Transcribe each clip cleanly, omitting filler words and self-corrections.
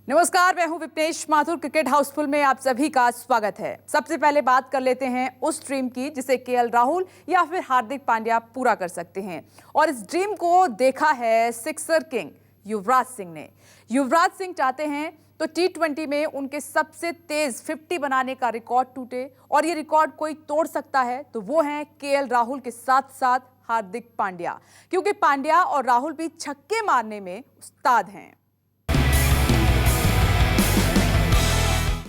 नमस्कार, मैं हूं विपनेश माथुर। क्रिकेट हाउसफुल में आप सभी का स्वागत है। सबसे पहले बात कर लेते हैं उस ड्रीम की जिसे केएल राहुल या फिर हार्दिक पांड्या पूरा कर सकते हैं। और इस ड्रीम को देखा है सिक्सर किंग युवराज सिंह ने। युवराज सिंह चाहते हैं तो T20 में उनके सबसे तेज 50 बनाने का रिकॉर्ड टूटे, और ये रिकॉर्ड कोई तोड़ सकता है तो वो हैं केएल राहुल के साथ साथ हार्दिक पांड्या, क्योंकि पांड्या और राहुल भी छक्के मारने में उस्ताद हैं।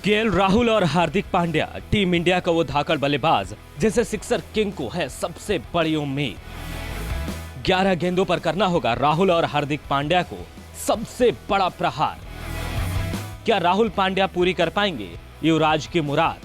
केएल राहुल और हार्दिक पांड्या टीम इंडिया का वो धाकड़ बल्लेबाज जिसे सिक्सर किंग को है सबसे बड़ी उम्मीद। 11 गेंदों पर करना होगा राहुल और हार्दिक पांड्या को सबसे बड़ा प्रहार। क्या राहुल पांड्या पूरी कर पाएंगे युवराज की मुराद?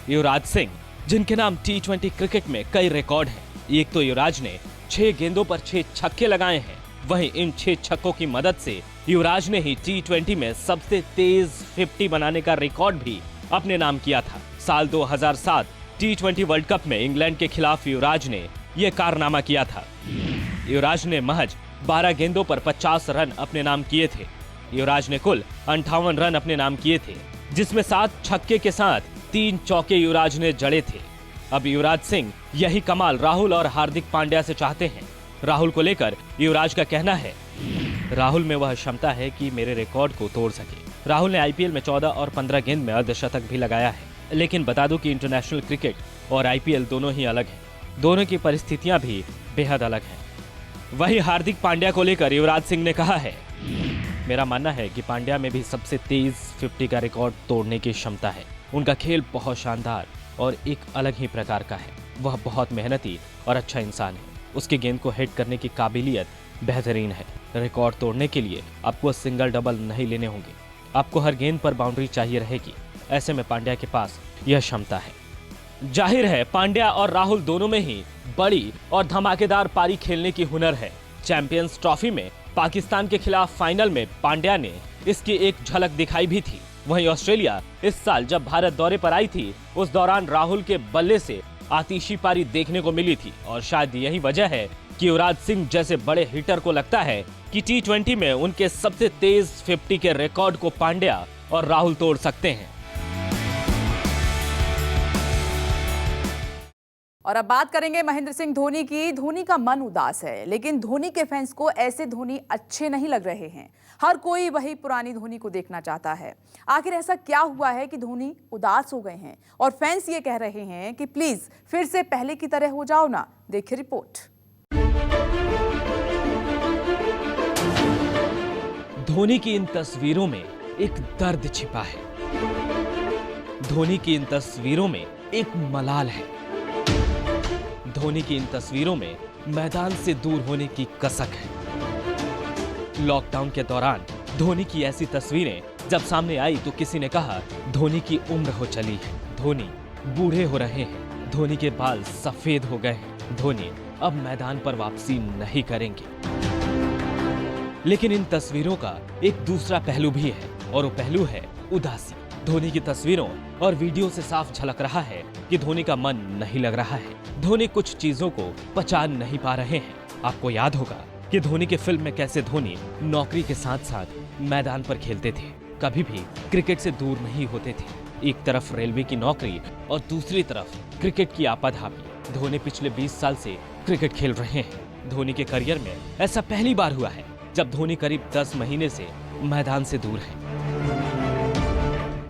युवराज सिंह, जिनके नाम T20 क्रिकेट में कई रिकॉर्ड हैं। एक तो युवराज ने 6 गेंदों पर 6 छक्के लगाए हैं, वहीं इन 6 छक्कों की मदद से युवराज ने ही T20 में सबसे तेज 50 बनाने का रिकॉर्ड भी अपने नाम किया था। साल 2007 T20 वर्ल्ड कप में इंग्लैंड के खिलाफ युवराज ने यह कारनामा किया था। युवराज ने महज 12 गेंदों पर 50 रन अपने नाम किए थे। युवराज ने कुल 58 रन अपने नाम किए थे, जिसमें 7 छक्के के साथ 3 चौके युवराज ने जड़े थे। अब युवराज सिंह यही कमाल राहुल और हार्दिक पांड्या से चाहते हैं। राहुल को लेकर युवराज का कहना है, राहुल में वह क्षमता है कि मेरे रिकॉर्ड को तोड़ सके। राहुल ने आईपीएल में 14 और 15 गेंद में अर्धशतक भी लगाया है, लेकिन बता दूं कि इंटरनेशनल क्रिकेट और आईपीएल दोनों ही अलग हैं। दोनों की परिस्थितियां भी बेहद अलग हैं। वहीं हार्दिक पांड्या को लेकर युवराज सिंह ने कहा है, मेरा मानना है कि पांड्या में भी सबसे तेज 50 का रिकॉर्ड तोड़ने की क्षमता है। उनका खेल बहुत शानदार और एक अलग ही प्रकार का है। वह बहुत मेहनती और अच्छा इंसान है। उसके गेंद को हिट करने की काबिलियत बेहतरीन है। रिकॉर्ड तोड़ने के लिए आपको सिंगल डबल नहीं लेने होंगे, आपको हर गेंद पर बाउंड्री चाहिए रहेगी। ऐसे में पांड्या के पास यह क्षमता है। जाहिर है पांड्या और राहुल दोनों में ही बड़ी और धमाकेदार पारी खेलने की हुनर है। चैंपियंस ट्रॉफी में पाकिस्तान के खिलाफ फाइनल में पांड्या ने इसकी एक झलक दिखाई भी थी। वहीं ऑस्ट्रेलिया इस साल जब भारत दौरे पर आई थी, उस दौरान राहुल के बल्ले से आतिशी पारी देखने को मिली थी। और शायद यही वजह है कि युवराज सिंह जैसे बड़े हिटर को लगता है कि T20 में उनके सबसे तेज 50 के रिकॉर्ड को पांड्या और राहुल तोड़ सकते हैं। और अब बात करेंगे महेंद्र सिंह धोनी की। धोनी का मन उदास है, लेकिन धोनी के फैंस को ऐसे धोनी अच्छे नहीं लग रहे हैं। हर कोई वही पुरानी धोनी को देखना चाहता है। आखिर ऐसा क्या हुआ है कि धोनी उदास हो गए हैं और फैंस ये कह रहे हैं कि प्लीज फिर से पहले की तरह हो जाओ ना। देखिए रिपोर्ट। धोनी की इन तस्वीरों में एक दर्द छिपा है। धोनी की इन तस्वीरों में एक मलाल है। धोनी की इन तस्वीरों में मैदान से दूर होने की कसक है। लॉकडाउन के दौरान धोनी की ऐसी तस्वीरें जब सामने आई तो किसी ने कहा धोनी की उम्र हो चली है, धोनी बूढ़े हो रहे हैं, धोनी के बाल सफेद हो गए हैं, धोनी अब मैदान पर वापसी नहीं करेंगे। लेकिन इन तस्वीरों का एक दूसरा पहलू भी है, और वो पहलू है उदासी। धोनी की तस्वीरों और वीडियो से साफ झलक रहा है कि धोनी का मन नहीं लग रहा है। धोनी कुछ चीजों को पचा नहीं पा रहे हैं। आपको याद होगा कि धोनी के फिल्म में कैसे धोनी नौकरी के साथ साथ मैदान पर खेलते थे, कभी भी क्रिकेट से दूर नहीं होते थे। एक तरफ रेलवे की नौकरी और दूसरी तरफ क्रिकेट की आपाधापी। धोनी पिछले 20 साल से क्रिकेट खेल रहे हैं। धोनी के करियर में ऐसा पहली बार हुआ है जब धोनी करीब 10 महीने से मैदान से दूर है।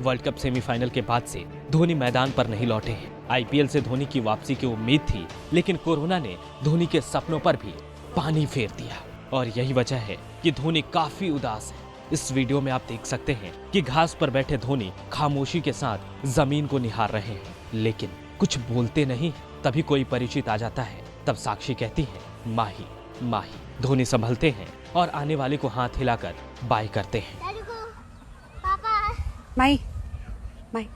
वर्ल्ड कप सेमीफाइनल के बाद से धोनी मैदान पर नहीं लौटे हैं। आईपीएल से धोनी की वापसी की उम्मीद थी, लेकिन कोरोना ने धोनी के सपनों पर भी पानी फेर दिया, और यही वजह है कि धोनी काफी उदास है। इस वीडियो में आप देख सकते हैं कि घास पर बैठे धोनी खामोशी के साथ जमीन को निहार रहे हैं, लेकिन कुछ बोलते नहीं। तभी कोई परिचित आ जाता है, तब साक्षी कहती है माही माही। धोनी संभलते हैं और आने वाले को हाथ हिलाकर बाय करते हैं। माही माही।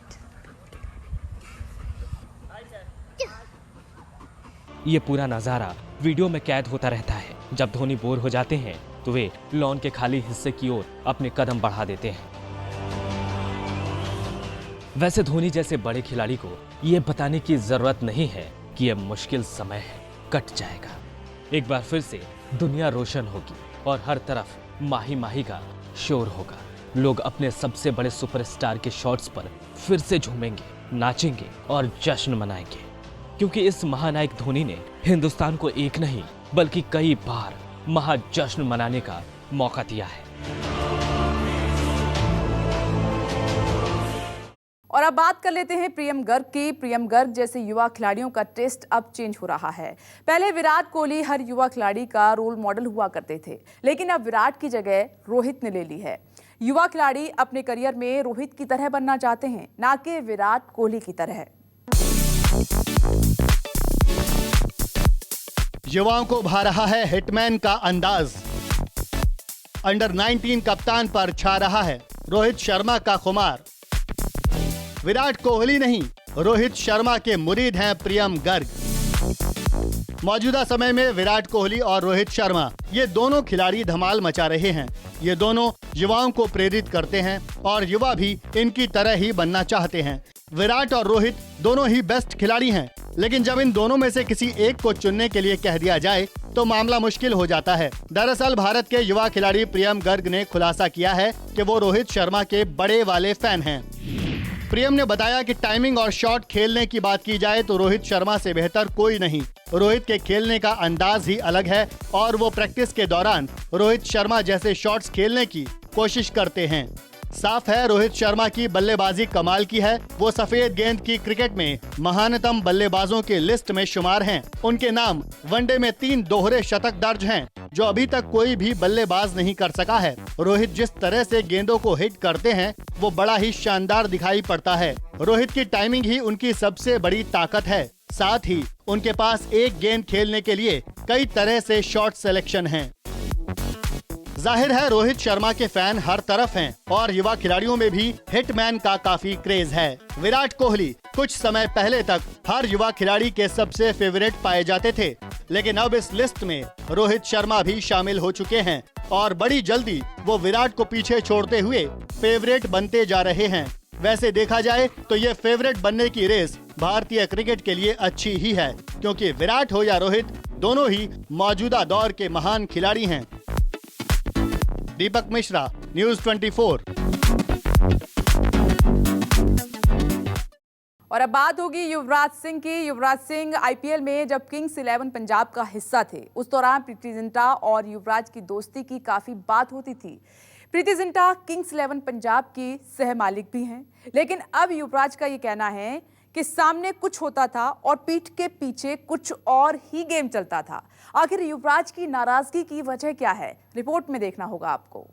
ये पूरा नजारा वीडियो में कैद होता रहता है। जब धोनी बोर हो जाते हैं तो वे लॉन के खाली हिस्से की ओर अपने कदम बढ़ा देते हैं। वैसे धोनी जैसे बड़े खिलाड़ी को ये बताने की जरूरत नहीं है कि यह मुश्किल समय है, कट जाएगा। एक बार फिर से दुनिया रोशन होगी और हर तरफ माही माही का शोर होगा। लोग अपने सबसे बड़े सुपरस्टार के शॉट्स पर फिर से झूमेंगे, नाचेंगे और जश्न मनाएंगे, क्योंकि इस महानायक धोनी ने हिंदुस्तान को एक नहीं बल्कि कई बार महाजश्न मनाने का मौका दिया है। और अब बात कर लेते हैं प्रियम गर्ग की। प्रियम गर्ग जैसे युवा खिलाड़ियों का टेस्ट अब चेंज हो रहा है। पहले विराट कोहली हर युवा खिलाड़ी का रोल मॉडल हुआ करते थे, लेकिन अब विराट की जगह रोहित ने ले ली है। युवा खिलाड़ी अपने करियर में रोहित की तरह बनना चाहते हैं, ना कि विराट कोहली की तरह। युवाओं को भा रहा है हिटमैन का अंदाज। अंडर 19 कप्तान पर छा रहा है रोहित शर्मा का खुमार। विराट कोहली नहीं, रोहित शर्मा के मुरीद हैं प्रियम गर्ग। मौजूदा समय में विराट कोहली और रोहित शर्मा ये दोनों खिलाड़ी धमाल मचा रहे हैं। ये दोनों युवाओं को प्रेरित करते हैं और युवा भी इनकी तरह ही बनना चाहते हैं। विराट और रोहित दोनों ही बेस्ट खिलाड़ी हैं, लेकिन जब इन दोनों में से किसी एक को चुनने के लिए कह दिया जाए तो मामला मुश्किल हो जाता है। दरअसल भारत के युवा खिलाड़ी प्रियम गर्ग ने खुलासा किया है कि वो रोहित शर्मा के बड़े वाले फैन हैं। प्रियम ने बताया कि टाइमिंग और शॉट खेलने की बात की जाए तो रोहित शर्मा से बेहतर कोई नहीं। रोहित के खेलने का अंदाज ही अलग है और वो प्रैक्टिस के दौरान रोहित शर्मा जैसे शॉट्स खेलने की कोशिश करते हैं। साफ है रोहित शर्मा की बल्लेबाजी कमाल की है। वो सफेद गेंद की क्रिकेट में महानतम बल्लेबाजों के लिस्ट में शुमार हैं। उनके नाम वनडे में 3 दोहरे शतक दर्ज हैं, जो अभी तक कोई भी बल्लेबाज नहीं कर सका है। रोहित जिस तरह से गेंदों को हिट करते हैं वो बड़ा ही शानदार दिखाई पड़ता है। रोहित की टाइमिंग ही उनकी सबसे बड़ी ताकत है। साथ ही उनके पास एक गेंद खेलने के लिए कई तरह से शॉट सिलेक्शन है। जाहिर है रोहित शर्मा के फैन हर तरफ हैं और युवा खिलाड़ियों में भी हिटमैन का काफी क्रेज है। विराट कोहली कुछ समय पहले तक हर युवा खिलाड़ी के सबसे फेवरेट पाए जाते थे, लेकिन अब इस लिस्ट में रोहित शर्मा भी शामिल हो चुके हैं और बड़ी जल्दी वो विराट को पीछे छोड़ते हुए फेवरेट बनते जा रहे हैं। वैसे देखा जाए तो ये फेवरेट बनने की रेस भारतीय क्रिकेट के लिए अच्छी ही है, क्योंकि विराट हो या रोहित दोनों ही मौजूदा दौर के महान खिलाड़ी हैं। दीपक मिश्रा, न्यूज़ 24। और अब बात होगी युवराज सिंह की। युवराज सिंह आईपीएल में जब किंग्स 11 पंजाब का हिस्सा थे, उस दौरान प्रीति जिंटा और युवराज की दोस्ती की काफी बात होती थी। प्रीति जिंटा किंग्स 11 पंजाब की सह मालिक भी हैं, लेकिन अब युवराज का ये कहना है कि सामने कुछ होता था और पीठ के पीछे कुछ और ही गेम चलता था। आखिर युवराज की नाराजगी की वजह क्या है, रिपोर्ट में देखना होगा आपको।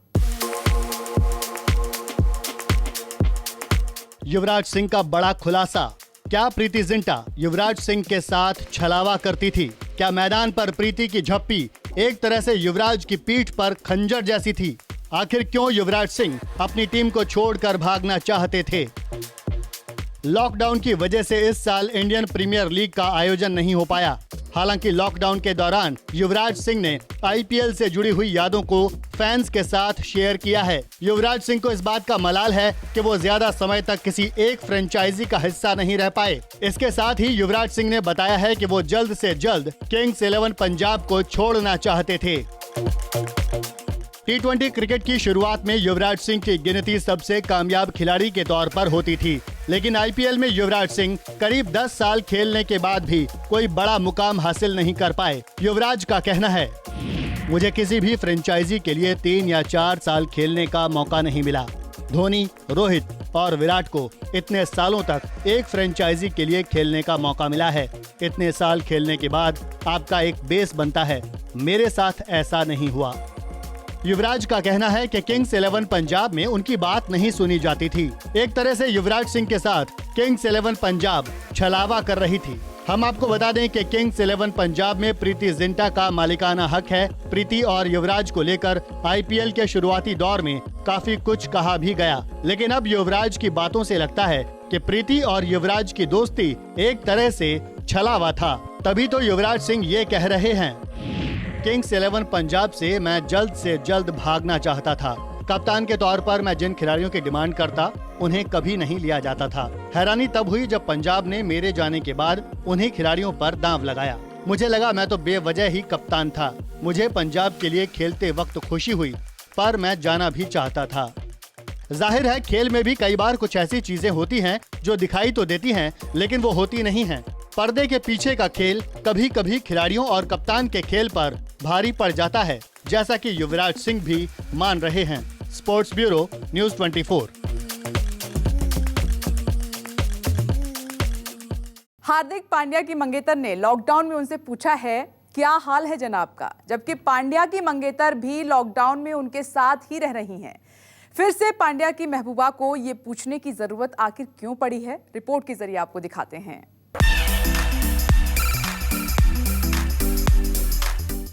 युवराज सिंह का बड़ा खुलासा। क्या प्रीति जिंटा युवराज सिंह के साथ छलावा करती थी? क्या मैदान पर प्रीति की झप्पी एक तरह से युवराज की पीठ पर खंजर जैसी थी? आखिर क्यों युवराज सिंह अपनी टीम को छोड़कर भागना चाहते थे? लॉकडाउन की वजह से इस साल इंडियन प्रीमियर लीग का आयोजन नहीं हो पाया। हालांकि लॉकडाउन के दौरान युवराज सिंह ने आईपीएल से जुड़ी हुई यादों को फैंस के साथ शेयर किया है। युवराज सिंह को इस बात का मलाल है कि वो ज्यादा समय तक किसी एक फ्रेंचाइजी का हिस्सा नहीं रह पाए। इसके साथ ही युवराज सिंह ने बताया है कि वो जल्द से जल्द किंग्स 11 पंजाब को छोड़ना चाहते थे। T20 क्रिकेट की शुरुआत में युवराज सिंह की गिनती सबसे कामयाब खिलाड़ी के तौर पर होती थी, लेकिन आईपीएल में युवराज सिंह करीब 10 साल खेलने के बाद भी कोई बड़ा मुकाम हासिल नहीं कर पाए। युवराज का कहना है, मुझे किसी भी फ्रेंचाइजी के लिए 3 या 4 साल खेलने का मौका नहीं मिला। धोनी, रोहित और विराट को इतने सालों तक एक फ्रेंचाइजी के लिए खेलने का मौका मिला है। इतने साल खेलने के बाद आपका एक बेस बनता है। मेरे साथ ऐसा नहीं हुआ। युवराज का कहना है कि किंग्स 11 पंजाब में उनकी बात नहीं सुनी जाती थी। एक तरह से युवराज सिंह के साथ किंग्स 11 पंजाब छलावा कर रही थी। हम आपको बता दें कि किंग्स 11 पंजाब में प्रीति जिंटा का मालिकाना हक है। प्रीति और युवराज को लेकर आईपीएल के शुरुआती दौर में काफी कुछ कहा भी गया, लेकिन अब युवराज की बातों से लगता है कि प्रीति और युवराज की दोस्ती एक तरह से छलावा था। तभी तो युवराज सिंह ये कह रहे हैं, किंग्स 11 पंजाब से मैं जल्द से जल्द भागना चाहता था। कप्तान के तौर पर मैं जिन खिलाड़ियों की डिमांड करता उन्हें कभी नहीं लिया जाता था। हैरानी तब हुई जब पंजाब ने मेरे जाने के बाद उन्हीं खिलाड़ियों पर दांव लगाया। मुझे लगा मैं तो बेवजह ही कप्तान था। मुझे पंजाब के लिए खेलते वक्त खुशी हुई, पर मैं जाना भी चाहता था। जाहिर है खेल में भी कई बार कुछ ऐसी चीजें होती हैं जो दिखाई तो देती हैं लेकिन वो होती नहीं हैं। पर्दे के पीछे का खेल कभी कभी खिलाड़ियों और कप्तान के खेल पर भारी पड़ जाता है, जैसा कि युवराज सिंह भी मान रहे हैं। Sports bureau, news 24। Hardik Pandya की मंगेतर ने लॉकडाउन में उनसे पूछा है क्या हाल है जनाब का, जबकि पांड्या की मंगेतर भी लॉकडाउन में उनके साथ ही रह रही हैं। फिर से पांड्या की महबूबा को ये पूछने की जरूरत आखिर क्यों पड़ी है, रिपोर्ट के जरिए आपको दिखाते हैं।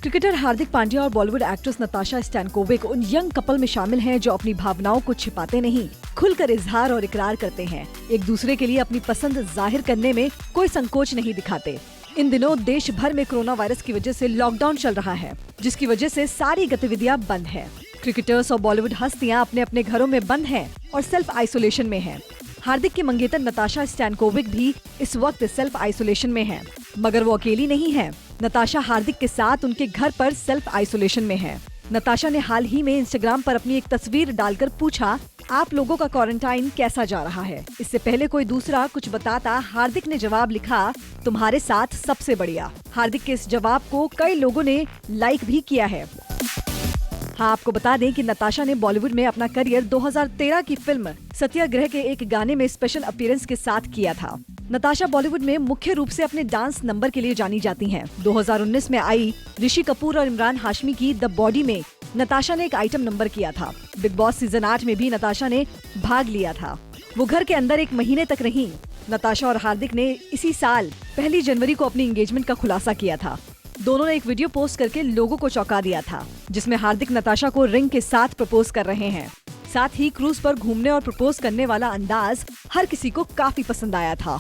क्रिकेटर हार्दिक पांड्या और बॉलीवुड एक्ट्रेस नताशा स्टैनकोविक उन यंग कपल में शामिल हैं जो अपनी भावनाओं को छिपाते नहीं, खुलकर इजहार और इकरार करते हैं। एक दूसरे के लिए अपनी पसंद जाहिर करने में कोई संकोच नहीं दिखाते। इन दिनों देश भर में कोरोना वायरस की वजह से लॉकडाउन चल रहा है, जिसकी वजह से सारी गतिविधियां बंद हैं। क्रिकेटर्स और बॉलीवुड हस्तियां अपने अपने घरों में बंद हैं और सेल्फ आइसोलेशन में हैं। हार्दिक की मंगेतर नताशा स्टैनकोविक भी इस वक्त सेल्फ आइसोलेशन में है, मगर वो अकेली नहीं है। नताशा हार्दिक के साथ उनके घर पर सेल्फ आइसोलेशन में है। नताशा ने हाल ही में इंस्टाग्राम पर अपनी एक तस्वीर डालकर पूछा, आप लोगों का क्वारंटाइन कैसा जा रहा है। इससे पहले कोई दूसरा कुछ बताता, हार्दिक ने जवाब लिखा, तुम्हारे साथ सबसे बढ़िया। हार्दिक के इस जवाब को कई लोगों ने लाइक भी किया है। हाँ, आपको बता दें कि नताशा ने बॉलीवुड में अपना करियर 2013 की फिल्म सत्याग्रह के एक गाने में स्पेशल अपीयरेंस के साथ किया था। नताशा बॉलीवुड में मुख्य रूप से अपने डांस नंबर के लिए जानी जाती हैं। 2019 में आई ऋषि कपूर और इमरान हाशमी की द बॉडी में नताशा ने एक आइटम नंबर किया था। बिग बॉस सीजन 8 में भी नताशा ने भाग लिया था। वो घर के अंदर 1 महीने तक रहीं। नताशा और हार्दिक ने इसी साल 1 जनवरी को अपनी एंगेजमेंट का खुलासा किया था। दोनों ने एक वीडियो पोस्ट करके लोगों को चौंका दिया था, जिसमें हार्दिक नताशा को रिंग के साथ प्रपोज कर रहे हैं। साथ ही क्रूज पर घूमने और प्रपोज करने वाला अंदाज हर किसी को काफी पसंद आया था।